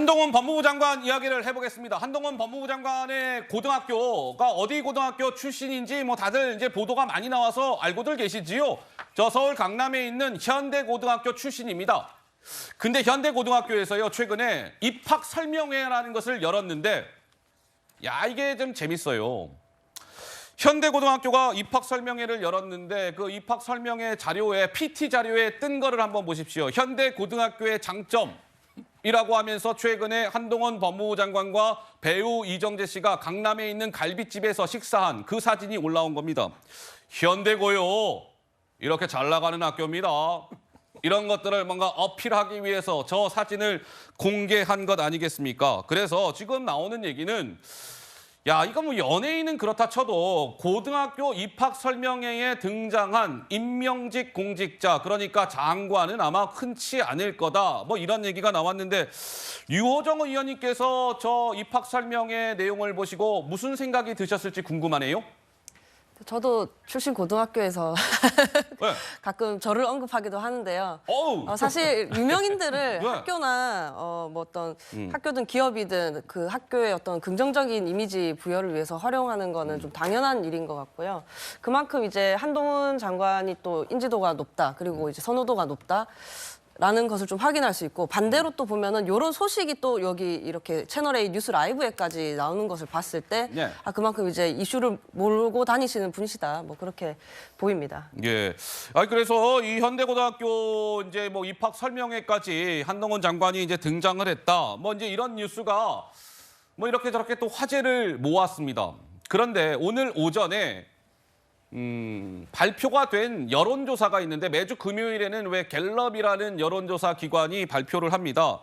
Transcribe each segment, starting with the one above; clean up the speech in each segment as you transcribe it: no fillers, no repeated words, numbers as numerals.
한동훈 법무부 장관 이야기를 해보겠습니다. 한동훈 법무부 장관의 고등학교가 어디 고등학교 출신인지 뭐 다들 이제 보도가 많이 나와서 알고들 계시지요. 저 서울 강남에 있는 현대고등학교 출신입니다. 근데 현대고등학교에서요 최근에 입학 설명회라는 것을 열었는데 야 이게 좀 재밌어요. 현대고등학교가 입학 설명회를 열었는데 그 입학 설명회 자료에 PT 자료에 뜬 거를 한번 보십시오. 현대고등학교의 장점. 이라고 하면서 최근에 한동훈 법무부 장관과 배우 이정재 씨가 강남에 있는 갈비집에서 식사한 그 사진이 올라온 겁니다. 현대고요. 이렇게 잘 나가는 학교입니다. 이런 것들을 뭔가 어필하기 위해서 저 사진을 공개한 것 아니겠습니까? 그래서 지금 나오는 얘기는 야, 이거 뭐 연예인은 그렇다 쳐도 고등학교 입학 설명회에 등장한 임명직 공직자, 그러니까 장관은 아마 흔치 않을 거다. 뭐 이런 얘기가 나왔는데 유호정 의원님께서 저 입학 설명회 내용을 보시고 무슨 생각이 드셨을지 궁금하네요. 저도 출신 고등학교에서 네. 가끔 저를 언급하기도 하는데요. 어우. 사실 유명인들을 네. 학교나 뭐 어떤 학교든 기업이든 그 학교의 어떤 긍정적인 이미지 부여를 위해서 활용하는 거는 좀 당연한 일인 것 같고요. 그만큼 이제 한동훈 장관이 또 인지도가 높다, 그리고 이제 선호도가 높다. 라는 것을 좀 확인할 수 있고, 반대로 또 보면은 이런 소식이 또 여기 이렇게 채널A 뉴스 라이브에까지 나오는 것을 봤을 때 네. 그만큼 이제 이슈를 몰고 다니시는 분이시다, 뭐 그렇게 보입니다. 예. 그래서 이 현대고등학교 이제 뭐 입학 설명회까지 한동훈 장관이 이제 등장을 했다. 뭐 이제 이런 뉴스가 뭐 이렇게 저렇게 또 화제를 모았습니다. 그런데 오늘 오전에 발표가 된 여론조사가 있는데 매주 금요일에는 왜 갤럽이라는 여론조사 기관이 발표를 합니다.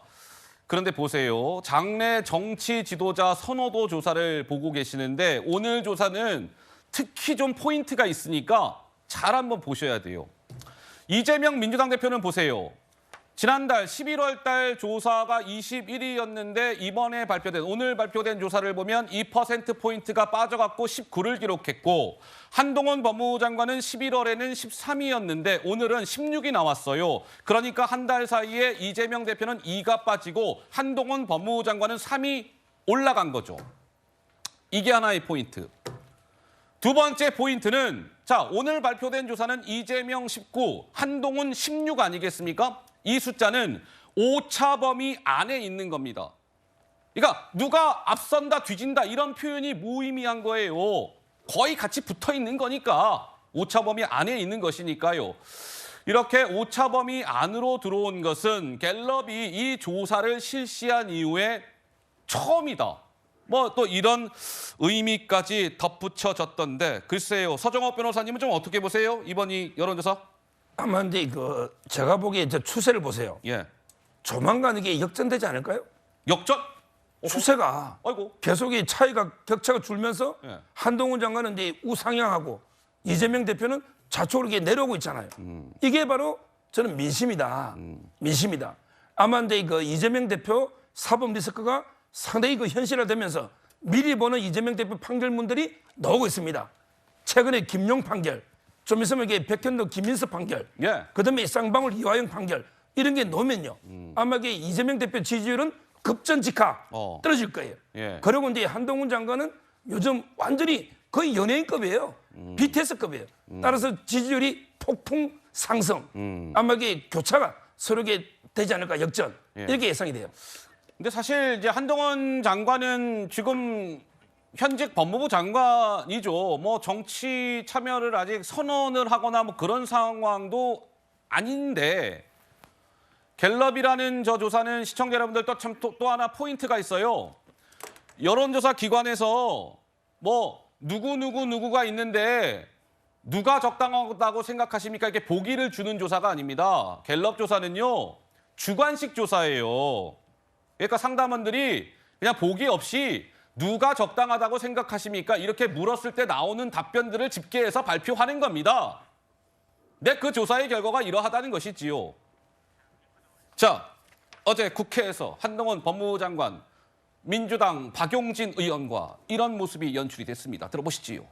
그런데 보세요. 장래 정치 지도자 선호도 조사를 보고 계시는데 오늘 조사는 특히 좀 포인트가 있으니까 잘 한번 보셔야 돼요. 이재명 민주당 대표는 보세요. 지난달 11월 달 조사가 21위였는데 이번에 발표된 오늘 발표된 조사를 보면 2%포인트가 빠져갖고 19를 기록했고 한동훈 법무부 장관은 11월에는 13위였는데 오늘은 16이 나왔어요. 그러니까 한 달 사이에 이재명 대표는 2가 빠지고 한동훈 법무부 장관은 3이 올라간 거죠. 이게 하나의 포인트. 두 번째 포인트는 자 오늘 발표된 조사는 이재명 19, 한동훈 16 아니겠습니까? 이 숫자는 오차 범위 안에 있는 겁니다. 그러니까 누가 앞선다, 뒤진다 이런 표현이 무의미한 거예요. 거의 같이 붙어 있는 거니까 오차 범위 안에 있는 것이니까요. 이렇게 오차 범위 안으로 들어온 것은 갤럽이 이 조사를 실시한 이후에 처음이다. 뭐 또 이런 의미까지 덧붙여졌던데 글쎄요. 서정업 변호사님은 좀 어떻게 보세요? 이번 이 여론조사? 아마 근데 제가 보기에 저 추세를 보세요. 예. 조만간 이게 역전되지 않을까요? 역전? 추세가 아이고. 계속 이 차이가 격차가 줄면서 예. 한동훈 장관은 이제 우상향하고 이재명 대표는 좌측으로 이렇게 내려오고 있잖아요. 이게 바로 저는 민심이다. 민심이다. 아마 근데 이재명 대표 사법 리스크가 상당히 현실화되면서 미리 보는 이재명 대표 판결문들이 나오고 있습니다. 최근에 김용 판결, 좀 있으면 이게 백현도 김민석 판결, 예. 그다음에 쌍방울 이화영 판결 이런 게 나오면요. 아마 이게 이재명 대표 지지율은 급전직하 떨어질 거예요. 예. 그리고 이제 한동훈 장관은 요즘 완전히 거의 연예인급이에요. BTS급이에요. 따라서 지지율이 폭풍 상승. 아마 이게 교차가 서로 되지 않을까 역전 이렇게 예상이 돼요. 근데 사실 이제 한동훈 장관은 지금 현직 법무부 장관이죠. 뭐 정치 참여를 아직 선언을 하거나 뭐 그런 상황도 아닌데 갤럽이라는 저 조사는 시청자 여러분들 또 하나 포인트가 있어요. 여론조사 기관에서 뭐 누구가 있는데 누가 적당하다고 생각하십니까? 이렇게 보기를 주는 조사가 아닙니다. 갤럽 조사는요. 주관식 조사예요. 그러니까 상담원들이 그냥 보기 없이 누가 적당하다고 생각하십니까? 이렇게 물었을 때 나오는 답변들을 집계해서 발표하는 겁니다. 근데 그 조사의 결과가 이러하다는 것이지요. 자, 어제 국회에서 한동훈 법무부 장관, 민주당 박용진 의원과 이런 모습이 연출이 됐습니다. 들어보시지요.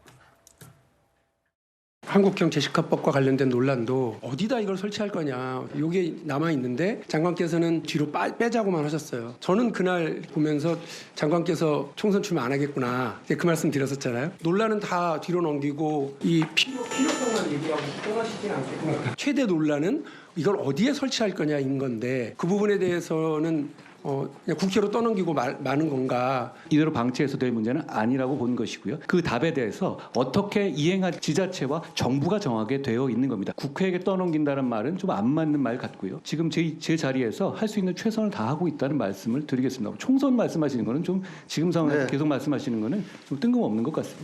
한국형 제시카법과 관련된 논란도 어디다 이걸 설치할 거냐 이게 남아 있는데 장관께서는 뒤로 빼자고만 하셨어요. 저는 그날 보면서 장관께서 총선 출마 안 하겠구나 그 말씀 드렸었잖아요. 논란은 다 뒤로 넘기고 이 필요성만 얘기하고 떠나시지는 않겠구나. 최대 논란은 이걸 어디에 설치할 거냐인 건데 그 부분에 대해서는 그냥 국회로 떠넘기고 마는 건가. 이대로 방치해서 될 문제는 아니라고 본 것이고요. 그 답에 대해서 어떻게 이행할 지자체와 정부가 정하게 되어 있는 겁니다. 국회에게 떠넘긴다는 말은 좀 안 맞는 말 같고요. 지금 제 자리에서 할 수 있는 최선을 다하고 있다는 말씀을 드리겠습니다. 총선 말씀하시는 거는 좀 지금 상황에서 계속 말씀하시는 거는 좀 뜬금없는 것 같습니다.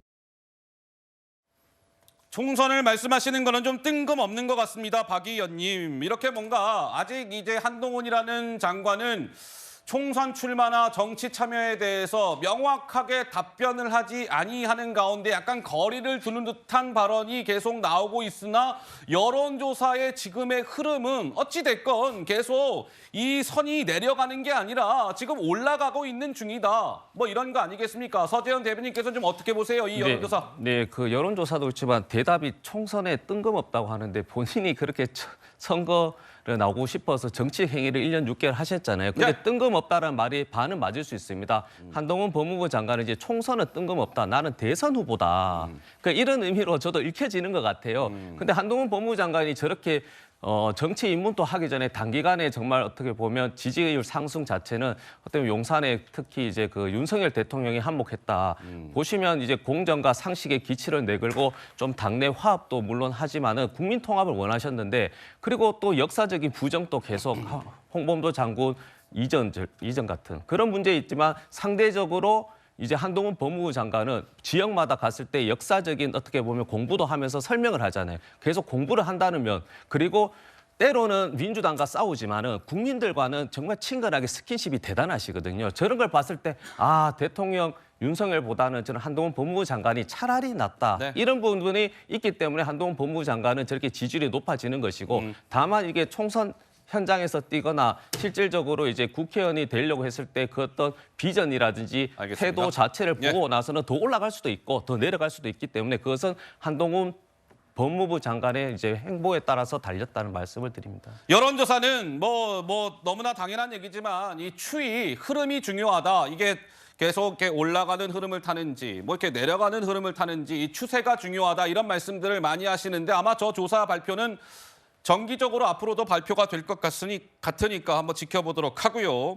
총선을 말씀하시는 거는 좀 뜬금없는 것 같습니다. 박 의원님. 이렇게 뭔가 아직 이제 한동훈이라는 장관은 총선 출마나 정치 참여에 대해서 명확하게 답변을 하지 아니하는 가운데 약간 거리를 두는 듯한 발언이 계속 나오고 있으나 여론조사의 지금의 흐름은 어찌됐건 계속 이 선이 내려가는 게 아니라 지금 올라가고 있는 중이다. 뭐 이런 거 아니겠습니까? 서재현 대변인께서는 좀 어떻게 보세요? 이 여론조사. 네, 그 여론조사도 그렇지만 대답이 총선에 뜬금없다고 하는데 본인이 그렇게 선거를 나오고 싶어서 정치 행위를 1년 6개월 하셨잖아요. 근데 네. 뜬금없다라는 말이 반은 맞을 수 있습니다. 한동훈 법무부 장관은 이제 총선은 뜬금없다. 나는 대선 후보다. 그러니까 이런 의미로 저도 읽혀지는 것 같아요. 근데 한동훈 법무부 장관이 저렇게 정치 입문도 하기 전에 단기간에 정말 어떻게 보면 지지율 상승 자체는 어떻게 보면 용산에 특히 이제 그 윤석열 대통령이 한몫했다. 보시면 이제 공정과 상식의 기치를 내걸고 좀 당내 화합도 물론 하지만은 국민 통합을 원하셨는데 그리고 또 역사적인 부정도 계속 홍범도 장군 이전 같은 그런 문제 있지만 상대적으로 이제 한동훈 법무부 장관은 지역마다 갔을 때 역사적인 어떻게 보면 공부도 하면서 설명을 하잖아요. 계속 공부를 한다는 면 그리고 때로는 민주당과 싸우지만은 국민들과는 정말 친근하게 스킨십이 대단하시거든요. 저런 걸 봤을 때 대통령 윤석열보다는 저는 한동훈 법무부 장관이 차라리 낫다. 네. 이런 부분이 있기 때문에 한동훈 법무부 장관은 저렇게 지지율이 높아지는 것이고 다만 이게 총선 현장에서 뛰거나 실질적으로 이제 국회의원이 되려고 했을 때 그 어떤 비전이라든지 알겠습니다. 태도 자체를 보고 나서는 더 올라갈 수도 있고 더 내려갈 수도 있기 때문에 그것은 한동훈 법무부 장관의 이제 행보에 따라서 달렸다는 말씀을 드립니다. 여론조사는 뭐 너무나 당연한 얘기지만 이 추이, 흐름이 중요하다. 이게 계속 이렇게 올라가는 흐름을 타는지 뭐 이렇게 내려가는 흐름을 타는지 이 추세가 중요하다. 이런 말씀들을 많이 하시는데 아마 저 조사 발표는 정기적으로 앞으로도 발표가 될 것 같으니까 한번 지켜보도록 하고요.